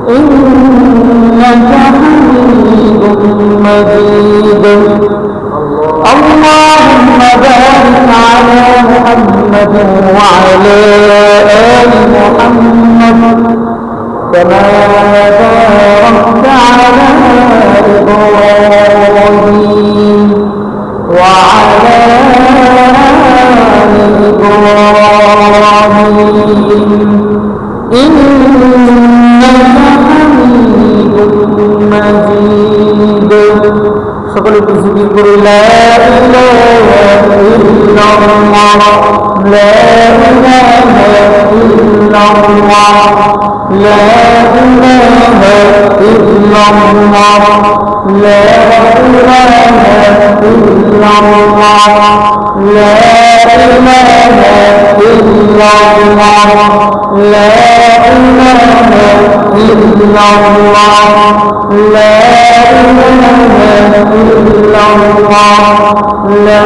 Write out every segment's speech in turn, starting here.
إنك حميد مجيد. اللهم بارك على محمد وعلى آل محمد كما باركت على إبراهيم وعلى آل إبراهيم إنك حميد مجيد. সকলে জিকির করে লা ইলাহা ইল্লাল্লাহ লা ইলাহা ইল্লাল্লাহ লা ইলাহা ইল্লাল্লাহ লা ইলাহা ইল্লাল্লাহ লা ইলাহা ইল্লাল্লাহ লা ইলাহা ইল্লাল্লাহ লা ইলাহা ইল্লাল্লাহ লা ইলাহা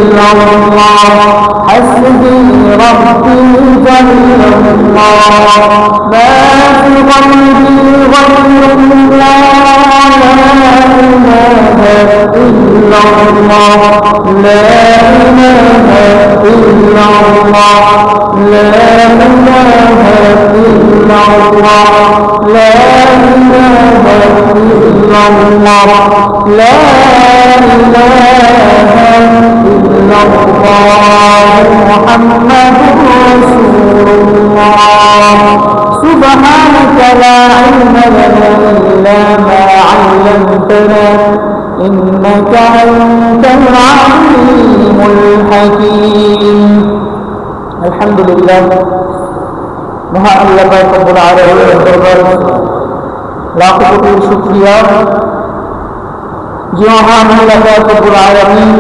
ইল্লাল্লাহ হাসবি রাব্বি জাল্লাল্লাহ মা ফি কলবি গায়রুল্লাহ লা ইলাহা ইল্লাল্লাহ লা ইলাহা ইল্লাল্লাহ لا إله إلا الله لا إله إلا الله لا إله إلا الله محمد رسول الله. سبحانك لا علم لنا إلا ما علمتنا إنك أنت العليم الحكيم. আলহামদুলিল্লাহ, মহান আল্লাহ রব্বুল আলামিনের দরবারে লাখো কোটি শুকরিয়া যে মহান আল্লাহ রব্বুল আলামিন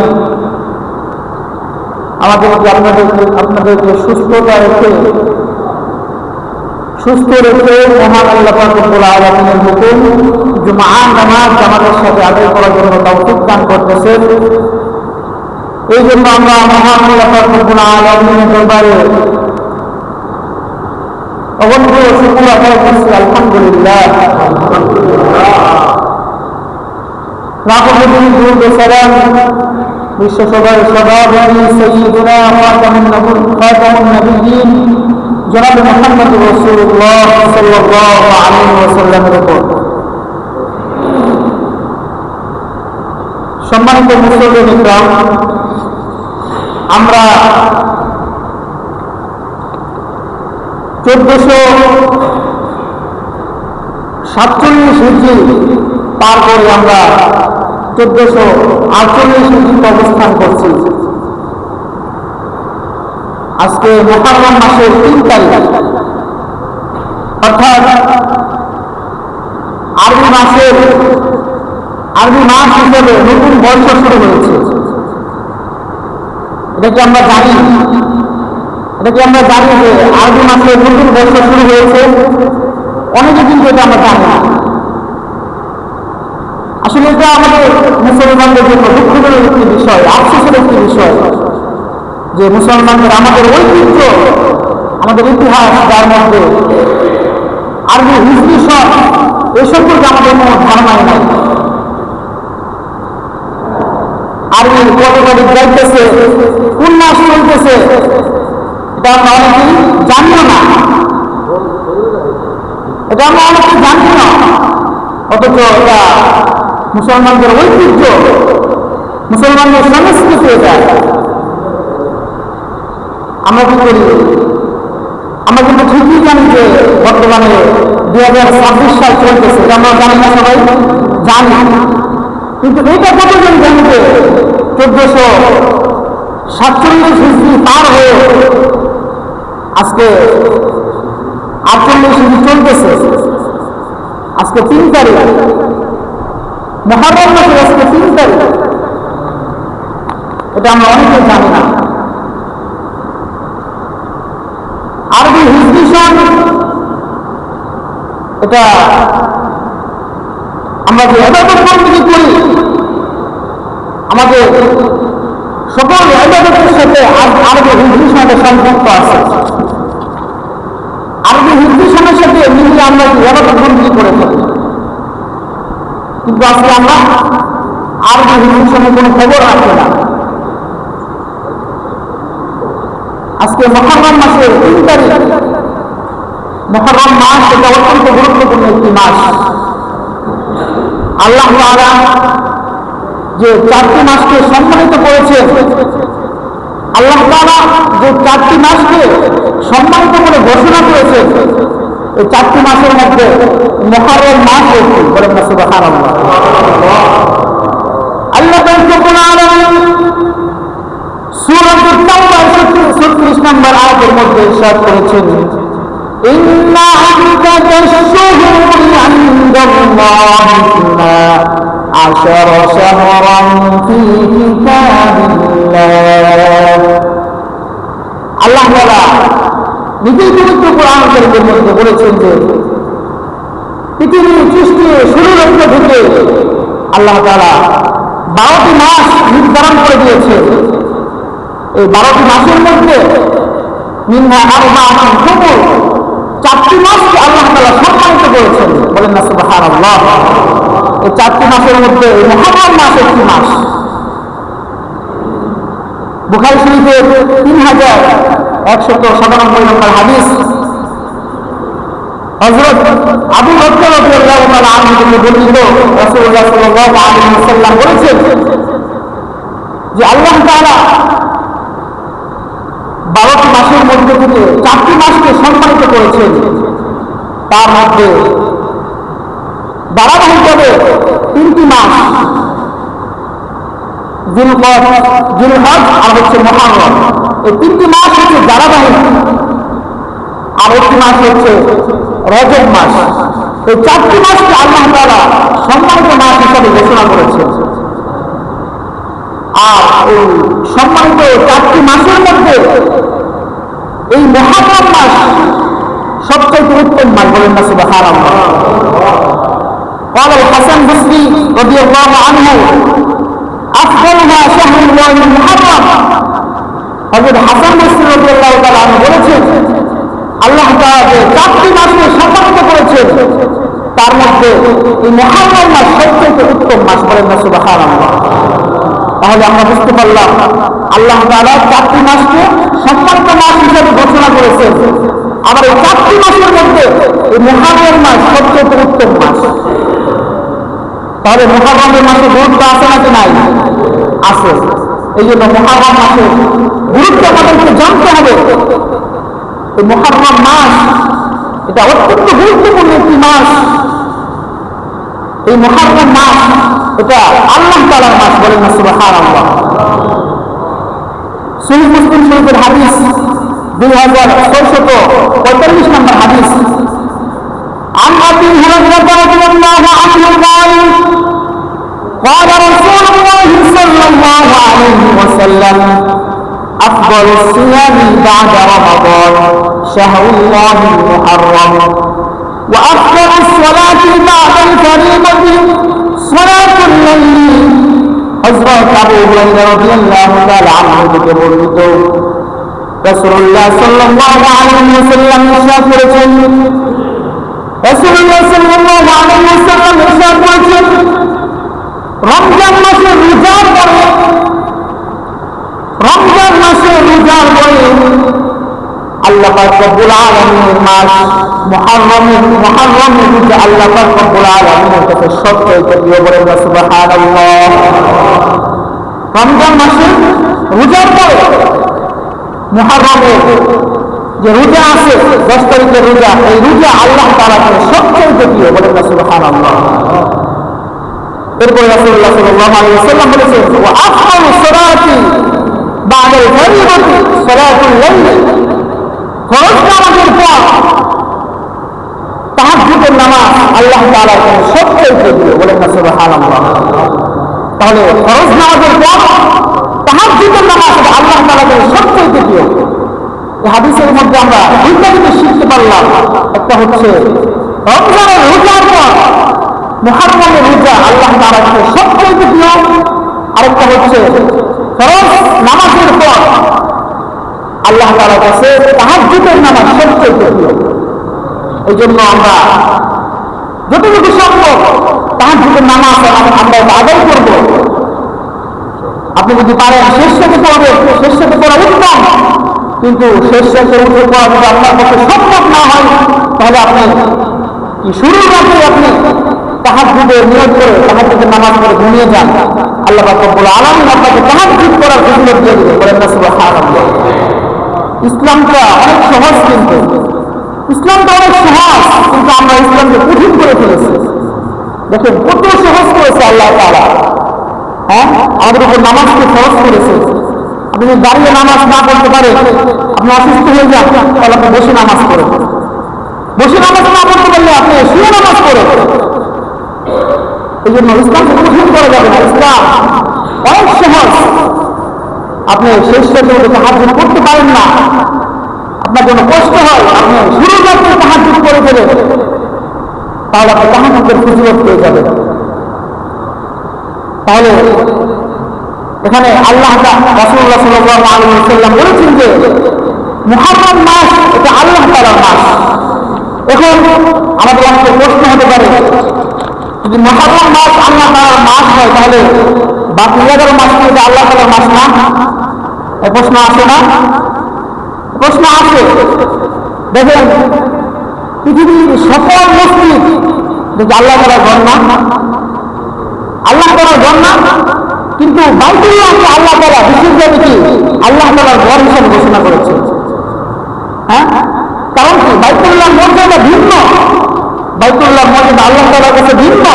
আমাদেরকে আপনাদেরকে সুস্থ রেখে মহান আল্লাহ রব্বুল আলামিনের হুকুম জুমআ নামাজ জামাতের সাথে আদায় করার জন্য তৌফিক দান করতেছেন। এই জন্য আমরা মহান আল্লাহ রব্বুল আলামিনের দরবারে অগণিত শুকর আদায় করছি। আলহামদুলিল্লাহ, লাখো কোটি দুরূদ ও সালাম বিশ্বসভার সভাপতি সাইয়্যিদুনা খাতামুন নবিয়্যিন জনাব মুহাম্মদ রাসূলুল্লাহ সাল্লাল্লাহু আলাইহি ওয়াসাল্লামের উপর। সম্মানিত মুসলিম ইকরাম, আমরা 1447 হিজরি পার করে আমরা 1448 হিজরিতে অবস্থান করছি। আজকে মুহররম মাসের 3 তারিখ, অর্থাৎ আরবি মাস হিসেবে নতুন বর্ষ শুরু হয়েছে। এটা কি আমরা জানি যে আরবি মাসে নতুন বর্ষ শুরু হয়েছে? অনেকে কিন্তু এটা আমরা জানি না। আসলে এটা আমাদের মুসলমানদের জন্য দুঃখের একটি বিষয়, আফসোসের একটি বিষয় যে মুসলমানদের আমাদের ঐতিহ্য, আমাদের ইতিহাস, যার মধ্যে আরবি হিজরি সন এ সম্পর্কে আমাদের কোনো ধারণাই নাই। আরবি কত তারিখ যাইতেছে, কোন মাস চলতেছে, এটা আমরা অনেকেই জানিও না। অথচ এটা মুসলমানদের ঐতিহ্য, মুসলমানদের সংস্কৃতি। এটা আমরা কি করি? আমরা কিন্তু ঠিকই জানি যে বর্তমানে 2026 সাল চলতেছে, এটা আমরা জানি না, সবাই জানি। কিন্তু এটা কতজন জানি যে 1447 হিজরি পার হয়ে আজকে 48 হিজরি চলতেছে। আজকে 3 তারিখ, মুহররম মাসের আজকে 3 তারিখ। এটা আমরা অনেকেই জানি না। আরবি হিজরি সন এটা আমরা যে ইবাদত বন্দেগী করি, আমাদের সকল ইবাদতের সাথে আরবি হিজরির সাথে সম্পর্ক আছে। আরবি হিজরির সাথে মিলিয়ে আমরা ইবাদত বন্দী করে থাকি, কিন্তু আজকে আমরা আরবি হিজরির সঙ্গে কোনো খবর রাখি না। আজকে মুহররম মাসের 3 তারিখ, মুহররম মাস এটা অত্যন্ত গুরুত্বপূর্ণ একটি মাস। আল্লাহ তাআলা যে 4টি মাসকে সম্মানিত করেছেন, আল্লাহ তাআলা যে 4টি মাসকে সম্মানিত করে ঘোষণা করেছেন, এই 4টি মাসের মধ্যে মুহররম মাস একটি। বলেন না সুবহানাল্লাহ। আল্লাহ রাব্বুল আলামিন সূরা তাওবা 36 নম্বর আয়াতের মধ্যে ইরশাদ করেছেন, ইন্না ইদ্দাতাশ-শুহুরি ইনদাল্লাহি 12 শাহরান ফি কিতাবিল্লাহ। আল্লাহ তাআলা নিজেই পবিত্র কোরআন শরীফের মধ্যে বলেছেন যে পৃথিবীর সৃষ্টির শুরু লগ্ন থেকে আল্লাহ তাআলা 12টি মাস নির্ধারণ করে দিয়েছে। এই 12টি মাসের মধ্যে মিনহা আরবাআতুন হুরুম, 4টি মাসকে আল্লাহ তাআলা সম্মানিত করেছেন। বলেন না সুবহানাল্লাহ। এই 4টি মাসের মধ্যে মুহররম মাস একটি মাস। বুখারী শরীফের 3197 নম্বর হাদিস, হযরত আবু বকর রাদিয়াল্লাহু তাআলা আনহু থেকে বর্ণিত, রাসূলুল্লাহ সাল্লাল্লাহু আলাইহি ওয়াসাল্লাম বলেছেন যে আল্লাহ তাআলা 12টি মাসের মধ্যে থেকে 4টি মাসকে সম্মানিত করেছেন। তার মধ্যে ধারাবাহিকভাবে 3টি মাস, জিলহজ আর হচ্ছে মুহররম। এই 3টি মাস হচ্ছে ধারাবাহিক, আর একটি মাস হচ্ছে রজব মাস। এই 4টি মাসকে আল্লাহ তাআলা সম্মানিত মাস হিসাবে ঘোষণা করেছেন। আর এই সম্মানিত 4টি মাসের মধ্যে এই মুহররম মাস সবচেয়ে উত্তম মাস। বলেন না সুবহানাল্লাহ। قال الحسن البصري رضي الله عنه أفضلها شهر الله المحرم। হযরত হাসান বসরি রাদিয়াল্লাহু তাআলা আনহু বলেছেন, আল্লাহ তাআলা যে 4টি মাসকে সম্মানিত করেছেন তার মধ্যে এই মুহররম মাস সবচেয়ে উত্তম মাস। বলেন না সুবহানাল্লাহ। তাহলে আমরা বুঝতে পারলাম আল্লাহ তাআলা 4টি মাসকে সম্মানিত মাস হিসেবে ঘোষণা করেছেন। আবার এই 4টি মাসের মধ্যে এই মুহররম মাস সবচেয়ে উত্তম মাস। তাহলে মুহররমের মাসে গুরুত্ব আছে নাকি নাই? আছে। এই জন্য মুহররম মাসের গুরুত্ব আমাদেরকে জানতে হবে। এই মুহররম মাস এটা অত্যন্ত গুরুত্বপূর্ণ একটি মাস। এই মুহররম মাস এটা আল্লাহ তাআলার মাস। বলেন না সুবহানাল্লাহ। সহিহ মুসলিম শরীফের হাদিস 2645 নম্বর হাদিস, عن أبي هريرة رضي الله عنه قال قال رسول الله صلى الله عليه وسلم أفضل الصيام بعد رمضان شهر الله المحرم وأفضل الصلاة بعد الفريضة صلاة الليل। হযরত আবু হুরায়রা রাদিয়াল্লাহু তাআলা আনহু থেকে বর্ণিত, রাসূলুল্লাহ সাল্লাল্লাহু আলাইহি ওয়াসাল্লাম ইরশাদ করেছেন, রাসূলুল্লাহ সাল্লাল্লাহু আলাইহি ওয়াসাল্লাম ইরশাদ করেছেন, রমজান মাসে রোজার পরে আল্লাহ পাক রব্বুল আলামিনের মাস মুহররমের রোজা আল্লাহ পাক রব্বুল আলামিনের কাছে সবচেয়ে প্রিয়। বলেন না সুবহানাল্লাহ। রমজান মাসে রোজার পরে মুহররমের যে রোজা আছে 10 তারিখের রোজা, এই রোজা আল্লাহ তাআলার কাছে সবচেয়ে প্রিয়। বলেন না সুবহানাল্লাহ। এরপর রাসূলুল্লাহ সাল্লাল্লাহু আলাইহি ওয়াসাল্লাম বলেছেন, ওয়া আফদালুস সালাতি বা'দাল ফরিদাতি সালাতুল লাইল। ফরজ নামাজের পর তাহাজ্জুদের নামাজ আল্লাহ তাআলার কাছে সবচেয়ে প্রিয়। বলেন না সুবহানাল্লাহ। তাহলে ফরজ নামাজের পর তাহাজ্জুদের নামাজ আল্লাহ তাআলার কাছে সবচেয়ে প্রিয়। এই হাদিসের মধ্যে আমরা দুইটা জিনিস শিখতে পারলাম। একটা হচ্ছে রমজানের রোজার পর মুহররমের রোজা আল্লাহ তাআলার কাছে সবচেয়ে প্রিয়। আরেকটা হচ্ছে ফরজ নামাজের পর আল্লাহ তাআলার কাছে তাহাজ্জুদের নামাজ সবচেয়ে প্রিয়। এই জন্য আমরা যতটুকু সম্ভব তাহাজ্জুদের নামাজ আমরা আদায় করব। আপনি যদি পারেন শেষ থেকে পড়বেন, শেষ থেকে পড়া উত্তম, কিন্তু শেষ থেকে উঠে পড়া যদি আপনার পক্ষে সম্ভব না হয় তাহলে আপনি শুরুর রাতে আপনি তাহাজ্জুদের নিয়ত করে তাহাজ্জুদের নামাজ পড়ে ঘুমিয়ে যান। আল্লাহ পাক রব্বুল আলামিন আপনাকে তাহাজ্জুদ করার সুযোগ দিয়ে দিবেন। বলেন না সুবহানাল্লাহ। ইসলামটা অনেক সহজ, কিন্তু ইসলামটা অনেক সহজ, কিন্তু আমরা ইসলামকে কঠিন করে ফেলেছি। দেখেন কত সহজ করেছে আল্লাহ তাআলা। হ্যাঁ, আমাদের উপর নামাজকে ফরজ করেছে। আপনি যদি দাঁড়িয়ে নামাজ না পড়তে পারেন, আপনি অসুস্থ হয়ে যান, তাহলে আপনি বসে নামাজ পড়েন। বসে নামাজ না পড়তে পারলে আপনি শুয়ে নামাজ পড়েন। এই জন্য ইসলামকে কঠিন করা যাবে না। ইসলাম অনেক সহজ। আপনি শেষ থেকে তাহাজ্জুদ করতে পারেন না, আপনার জন্য কষ্ট হয়, আপনি শুরুর রাতে তাহাজ্জুদ করে ফেলেন, তাহলে আপনি তাহাজ্জুদের ফজিলত পেয়ে যাবেন। তাহলে এখানে আল্লাহ রাসূলুল্লাহ সাল্লাল্লাহু আলাইহি ওয়াসাল্লাম বলেছেন যে মুহররম মাস এটা আল্লাহ তাআলার মাস। এখন আমাদের একটা প্রশ্ন হতে পারে, যদি মুহররম মাস আল্লাহ তাআলার মাস হয় তাহলে বাকি 11 মাস কি আল্লাহ তাআলার মাস না? এই প্রশ্ন আসে না? প্রশ্ন আসে। দেখেন পৃথিবীর সকল মসজিদ যদি আল্লাহ তাআলার ঘর না, আল্লাহ তাআলার ঘর না, কিন্তু বাইতুল্লাহকে আল্লাহ তাআলা বিশেষভাবে কি আল্লাহ তাআলার ঘর হিসেবে ঘোষণা করেছে। হ্যাঁ, কারণ কি বাইতুল্লাহর মর্যাদা ভিন্ন, বাইতুল্লাহর মর্যাদা আল্লাহ তাআলার কাছে ভিন্ন।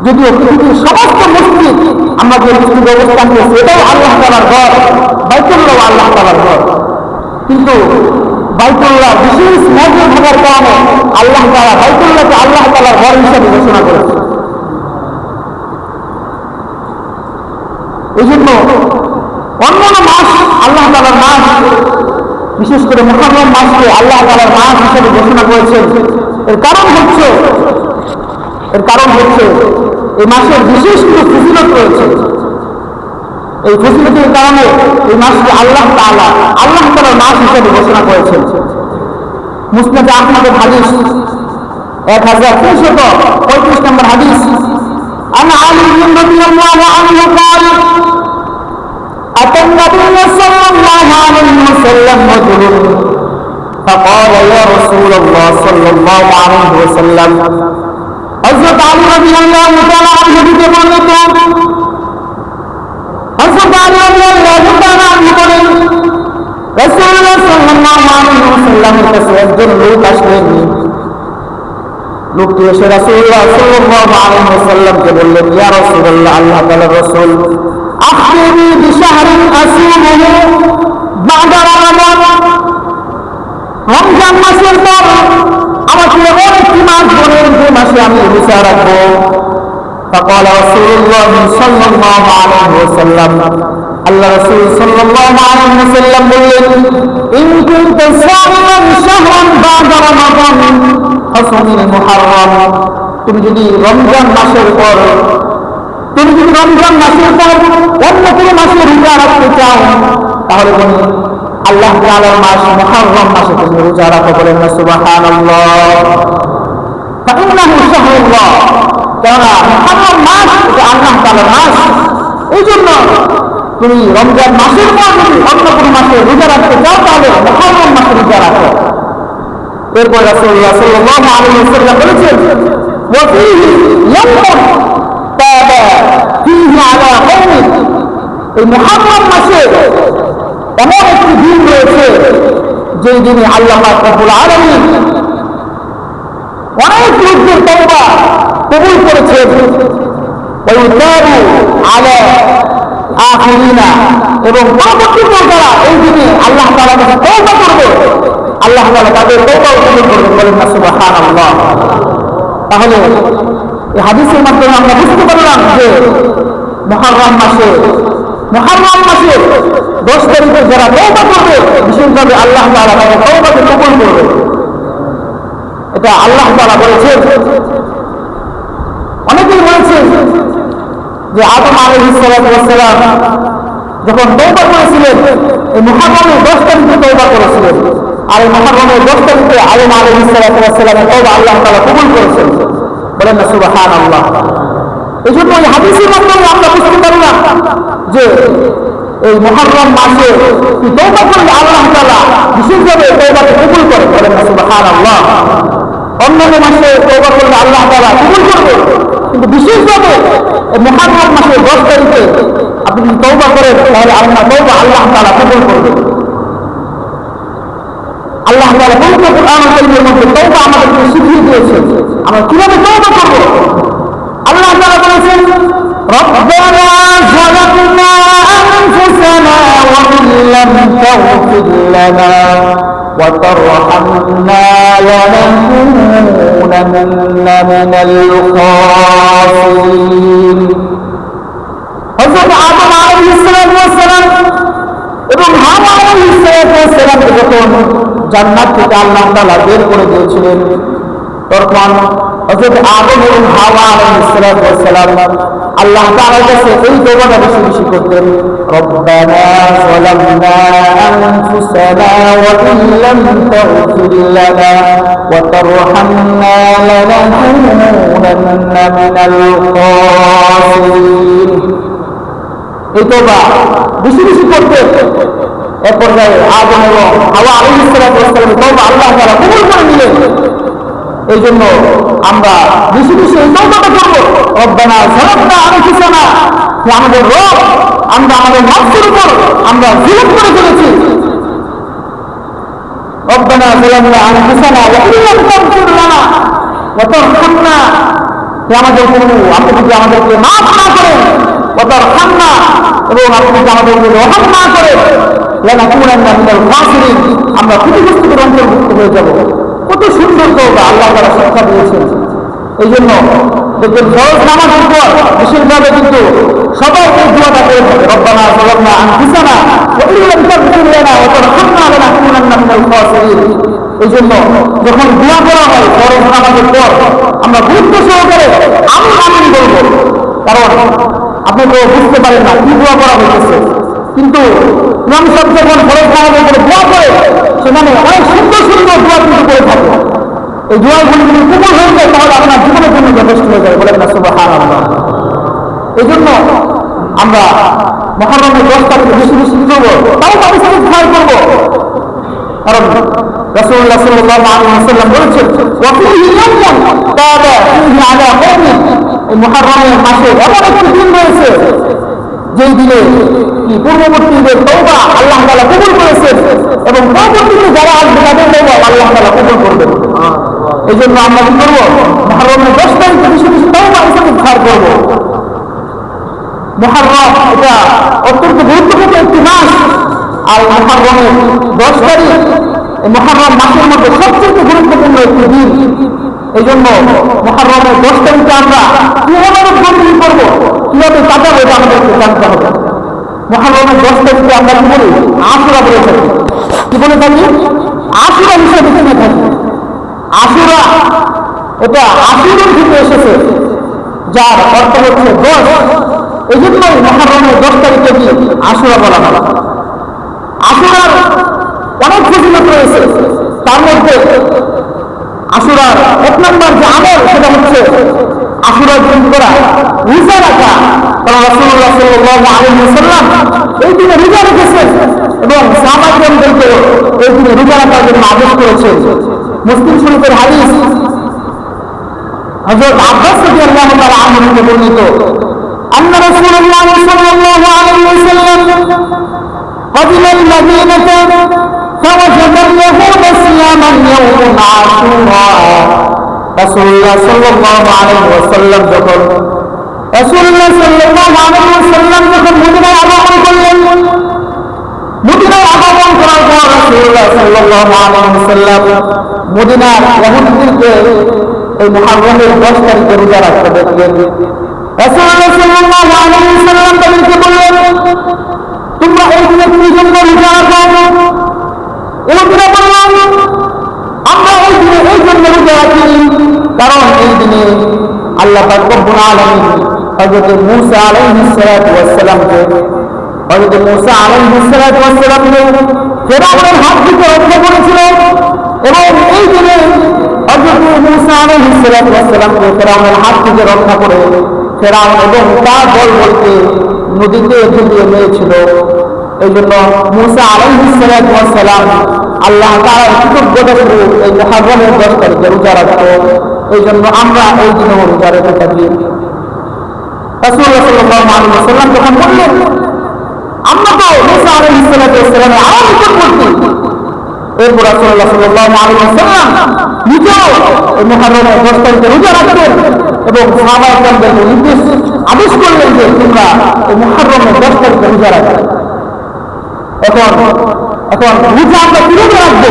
যদিও পৃথিবীর সমস্ত মসজিদ আমরা যে মসজিদ অবস্থান করছি এটাও আল্লাহ তাআলার ঘর, বাইতুল্লাহ আল্লাহ তাআলার ঘর, কিন্তু বাইতুল্লাহ বিশেষ মর্যাদা থাকার কারণে আল্লাহ তাআলা বাইতুল্লাহকে আল্লাহ তাআলার ঘর হিসেবে ঘোষণা করেছে। এই জন্য অন্যান্য মাস আল্লাহ তাআলার মাস, বিশেষ করে মুহররম মাসকে আল্লাহ তাআলার মাস হিসেবে ঘোষণা করেছেন। এর কারণ হচ্ছে এই মাসের বিশেষ কিছু ফজিলত রয়েছে। এই ফজিলতের কারণে এই মাসকে আল্লাহ তাআলার মাস হিসেবে ঘোষণা করেছেন। মুসনাদ আহমদের হাদিস 1335 নম্বর হাদিস, عن علي رضي الله عنه قال أتى النبي صلى الله عليه وسلم رجل فقال يا رسول الله صلى الله عليه وسلم حضرت علي رضي الله تعالى عنه থেকে বর্ণিত, হযরত আলী রাদিয়াল্লাহু তাআলা আনহু বলেন রাসূলুল্লাহ সাল্লাল্লাহু আলাইহি ওয়াসাল্লামের কাছে একজন লোক আসলেন। লোকটি এসে রাসূলুল্লাহ সাল্লাল্লাহু আলাইহি ওয়াসাল্লামকে বললেন, ইয়া রাসূলুল্লাহ, আল্লাহ তাআলার রাসূল, আখবিরনি বিশাহরিন আসুমুহু বা'দা রমাদান, রমজান মাসের পর আমাকে এমন একটি মাস বলেন যে মাসে আমি রোজা রাখবো। فقال رسول الله صلى الله عليه وسلم, আল্লাহ রাসূল সাল্লাল্লাহু আলাইহি ওয়াসাল্লাম বললেন, ইন কুনতা সাইমান শাহরান বা'দা রমাদান ফাসুমিল মুহররম, তুমি যদি রমজান মাসের পর অন্য কোনো মাসে রোজা রাখতে চাও তাহলে তুমি আল্লাহ তাআলার মাস মুহররম মাসে তুমি রোজা রাখো। বলেন না সুবহানাল্লাহ। ফাইন্নাহু শাহরুল্লাহ, কেননা মুহররম মাস এটা আল্লাহ তাআলার মাস। এই জন্য তুমি রমজান মাসের পর যদি অন্য কোনো মাসে রোজা রাখতে চাও তাহলে মুহররম মাসে রোজা রাখো। এরপর রাসূলুল্লাহ সাল্লাল্লাহু আলাইহি ওয়াসাল্লাম বলেছেন, ওয়া ফীহি ইয়াওমুন তাবা ফীহি আলা কওমিন, এই মুহররম মাসে এমন একটি দিন রয়েছে যেই দিনে আল্লাহ পাক রব্বুল আলামিন অনেক লোকদের তওবা কবুল করেছেন। ওয়াইতাবু আলা আখিরিনা, এবং পরবর্তী যারা এই দিনে আল্লাহ তাআলার কাছে তওবা করবে আল্লাহ তাআলা তাদের তওবা কবুল করবেন। বলেন না সুবহানাল্লাহ। তাহলে এই হাদিসের মাধ্যমে আমরা বুঝতে পারলাম যে মুহররম মাসে 10 তারিখে যারা তওবা করবে বিশেষভাবে আল্লাহ তাআলা তাদের তওবাকে কবুল করবে। এটা আল্লাহ তাআলা বলেছেন। অনেকেই বলেছেন যে আদম আলাইহিস সালাম যখন তওবা করেছিলেন, এই মুহররমের 10 তারিখে তওবা করেছিলেন, আর এই মুহররমের 10 তারিখে আদম আলাইহিস সালামের তওবা আল্লাহ তাআলা কবুল করেছেন। বলেন না সুবহানাল্লাহ। এই জন্য এই হাদিসের মাধ্যমে আমরা বুঝতে পারলাম যে এই মুহররম মাসে তওবা করলে আল্লাহ তাআলা বিশেষভাবে তওবাকে কবুল করেন। বলেন না সুবহানাল্লাহ। অন্যান্য মাসে তওবা করলে আল্লাহ তাআলা কবুল করবে, কিন্তু বিশেষভাবে এই মুহররম মাসের 10 তারিখে আপনি যদি তওবা করেন তাহলে আপনার তওবা আল্লাহ তাআলা কবুল করবে। আল্লাহ তাআলা পবিত্র কোরআন কারীমের মধ্যে তওবা আমাদেরকে শিখিয়ে দিয়েছেন আমরা কিভাবে তওবা করব। আল্লাহ তাআলা বলেছেন, রব্বানা যালামনা আনফুসানা ওয়া ইন লাম তাগফির লানা ওয়া তারহামনা লানাকুনান্না মিনাল খাসিরিন। হযরত আদম আলাইহিস সালাম এবং হাওয়া আলাইহিস সালাম যখন জান্নাত থেকে আল্লাহ তাআলা বের করে দিয়েছিলেন, তখন হযরত আদম এবং হাওয়া আলাইহিস সালাম আল্লাহ তাআলার কাছে এই দোয়াটা বেশি বেশি করতেন, রব্বানা যালামনা আনফুসানা ওয়া ইন লাম তাগফির লানা ওয়া তারহামনা লানাকুনান্না মিনাল খাসিরিন। এই তওবা বেশি বেশি করতে এক পর্যায়ে আদম এবং হাওয়া আলাইহিস সালামের তওবা আল্লাহ তাআলা কবুল করে নিলেন। এই জন্য আমরা বেশি বেশি এই তওবাটা করব, রব্বানা যালামনা আনফুসানা, যে আমাদের রব আমরা আমাদের নফসের উপর আমরা জুলুম করে ফেলেছি। রব্বানা যালামনা আনফুসানা ওয়া ইন লাম তাগফির লানা ওয়া তারহামনা, যে আমাদের আপনি যদি আমাদেরকে মাফ না করেন, ওয়া তারহামনা, এবং আপনি যদি আমাদেরকে রহম না করেন, লানাকুনান্না মিনাল খাসিরিন, আমরা ক্ষতিগ্রস্তদের অন্তর্ভুক্ত হয়ে যাব। কত সুন্দর তওবা আল্লাহ তাআলা শিক্ষা দিয়েছেন। এই জন্য দেখবেন ফরজ নামাজের পর বিশেষভাবে কিন্তু সবাই এই দোয়াটা করে থাকে, রব্বানা যালামনা আনফুসানা ওয়া ইন লাম তাগফির লানা ওয়া তারহামনা লানাকুনান্না মিনাল খাসিরিন। এই জন্য যখন দোয়া করা হয় ফরজ নামাজের পর আমরা গুরুত্ব সহকারে আমিন আমিন বলবো, কারণ আপনি তো বুঝতে পারেন না কি দোয়া করা হয়েছে, কিন্তু ইমাম সাহেব যখন ফরজ নামাজের উপরে দোয়া করে সেখানে অনেক সুন্দর সুন্দর দোয়া কিন্তু করে থাকে। এই দোয়াগুলি যদি কবুল হয়ে যায় তাহলে আপনার জীবনের জন্য যথেষ্ট হয়ে যায়। বলেন না সুবহানাল্লাহ। এই জন্য আমরা মুহররমের 10 তারিখে বেশি বেশি কি করবো, তাও ইস্তিগফার করবো। কারণ রাসূলুল্লাহ সাল্লাল্লাহু আলাইহি ওয়াসাল্লাম বলেছেন, ওয়া ফীহি ইয়াওমুন তাবা ফীহি আলা কওমিন, এই মুহররমের মাসে এমন একটি দিন রয়েছে যেই দিনে কি পূর্ববর্তীদের তওবা আল্লাহ তাআলা কবুল করেছেন, এবং পরবর্তীতে যারা আসবে তাদের তওবা আল্লাহ তাআলা কবুল করবেন। এই জন্য আমরা কি করবো, মুহররমের 10 তারিখে বেশি বেশি তওবা ইস্তিগফার করবো। মুহররম এটা অত্যন্ত গুরুত্বপূর্ণ একটি মাস, আর মুহররমের 10 তারিখ এই মুহররম মাসের মধ্যে সবচেয়ে গুরুত্বপূর্ণ একটি দিন। এই জন্য মুহররমের 10 তারিখে আমরা কিভাবে বন্দী করবো, কিভাবে কাটাবো, এটা আমাদেরকে জানতে হবে। মুহররমের 10 তারিখে আমরা কি বলি, আশুরা বলে থাকি। কি বলে থাকি? আশুরা হিসেবে চিনে থাকি। আশুরা এটা আশুরের থেকে এসেছে, যার অর্থ হচ্ছে 10। এই জন্যই মুহররমের 10 তারিখে কি আশুরা বলা হয়। আশুরার অনেক ফজিলত রয়েছে, তার মধ্যে আশুরার 1 নম্বর যে আমল সেটা হচ্ছে আশুরার দিন করা রোজা রাখা। কারণ রাসূলুল্লাহ সাল্লাল্লাহু আলাইহি ওয়াসাল্লাম এই দিনে রোজা রেখেছেন এবং সাহাবাগণদেরকে এই দিনে রোজা রাখার জন্য আদেশ করেছেন। মুসলিম শরীফের হাদিস হযরত আব্বাস রাদিয়াল্লাহু তাআলা আনহু থেকে বর্ণিত, আন্না রাসূলুল্লাহ সাল্লাল্লাহু আলাইহি ওয়াসাল্লাম قدم المدينة فوجد اليهود صياما يوم عاشوراء। রাসূলুল্লাহ সাল্লাল্লাহু আলাইহি ওয়াসাল্লাম যখন মদিনায় আগমন করলেন, মদিনায় আগমন করার পর রাসূলুল্লাহ সাল্লাল্লাহু আলাইহি ওয়াসাল্লাম মদিনার ইহুদিদেরকে এই মুহররমের 10 তারিখে রোজা রাখতে দেখলেন। রাসূলুল্লাহ সাল্লাল্লাহু আলাইহি ওয়াসাল্লাম তাদেরকে বললেন, তোমরা এই দিনে কি জন্য রোজা রাখো? ইহুদিরা বলল, আমরা এই দিনে এই জন্য রোজা রাখি কারণ এই দিনে আল্লাহ পাক রব্বুল আলামিন হযরত মূসা আলাইহিস সালাতু ওয়াস সালামকে ফেরাউনের হাত থেকে রক্ষা করেছিল। এবং এই দিনে হযরত মূসা আলাইহিস সালাতু ওয়াস সালামকে ফেরাউনের হাত থেকে রক্ষা করে ফেরাউন এবং তার দলবলকে নদীতে ঝুলিয়ে নিয়েছিল। এই জন্য মূসা আলাইহিস সালাতু ওয়াস সালাম আল্লাহ তাআলার কৃতজ্ঞতা স্বরূপ এই মুহররমের 10 তারিখে রোজা রাখত। এই জন্য আমরা এই দিনে রোজা রেখে থাকি। রাসূলুল্লাহ সাল্লাল্লাহু আলাইহি ওয়াসাল্লাম যখন বললেন আমরা তো মূসা আলাইহিস সালাতু ওয়াস সালামের আরো নিকটবর্তী, এরপর রাসূলুল্লাহ সাল্লাল্লাহু আলাইহি ওয়াসাল্লাম নিজেও এই মুহররমের 10 তারিখে রোজা রাখতেন এবং সাহাবায়ে-কেরামদেরকে আদেশ করলেন যে তোমরা এই মুহররমের 10 তারিখে রোজা রাখো। এখন রোজা আমরা কিভাবে রাখবো?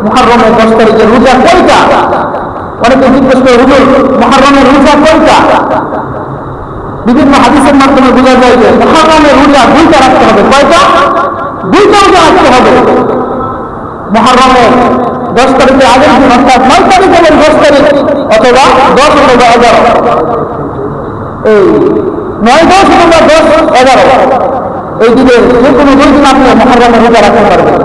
মুহররমের 10 তারিখে রোজা কয়টা? অনেকে জিজ্ঞেস করে হুজুর মুহররমের রোজা কয়টা? বিভিন্ন হাদিসের মাধ্যমে বোঝা যায় যে মুহররমের রোজা 2টা রাখতে হবে। কয়টা? 2টা রোজা রাখতে হবে। মুহররমের 10 তারিখের আগের দিন অর্থাৎ 9 তারিখ এবং 10 তারিখ অথবা 10 অথবা 11, এই 9, 10 অথবা 10, 11 এই দিনের যে কোনো 2 দিন আপনি মুহররমের রোজা রাখতে পারবেন।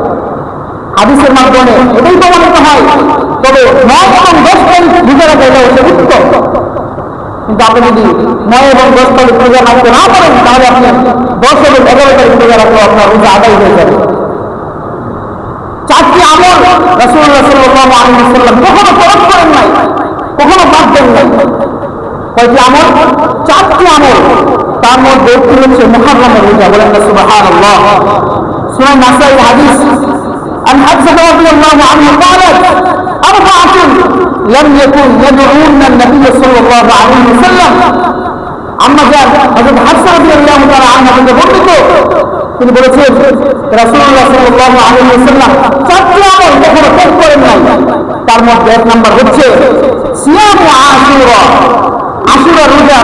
হাদিসের মাধ্যমে এটাই প্রমাণিত হয়। তবে 9 এবং 10 তারিখ রোজা রাখা এটা হচ্ছে উত্তম। কিন্তু আপনি যদি 9 এবং 10 তারিখ রোজা রাখতে না পারেন তাহলে আপনি 10 এবং 11 তারিখ রোজা রাখলে আপনার রোজা আদায় হয়ে যাবে। 4টি আমল রাসূলুল্লাহ সাল্লাল্লাহু আলাইহি ওয়াসাল্লাম কখনো পরখ করেন নাই, কখনো বাদ দেন নাই। কয়টি আমল? 4টি আমল। তার মধ্যে একটি হচ্ছে মুহররমের রোজা। বলেন না সুবহানাল্লাহ। সুনান নাসাই হাদিস عن حفصة رضي الله عنه قالت 4 لم يكن يدعون النبي صلى الله عليه وسلم। আম্মা জান হযরত হাফসা রাদিয়াল্লাহু তাআলা আনহা থেকে বর্ণিত, তিনি বলেছেন রাসূলুল্লাহ সাল্লাল্লাহু আলাইহি ওয়াসাল্লাম 4টি আমল কখনো ত্যাগ করেন নাই। তার মধ্যে 1 নম্বর হচ্ছে সিয়াম আশুরা, আশুরা রোজা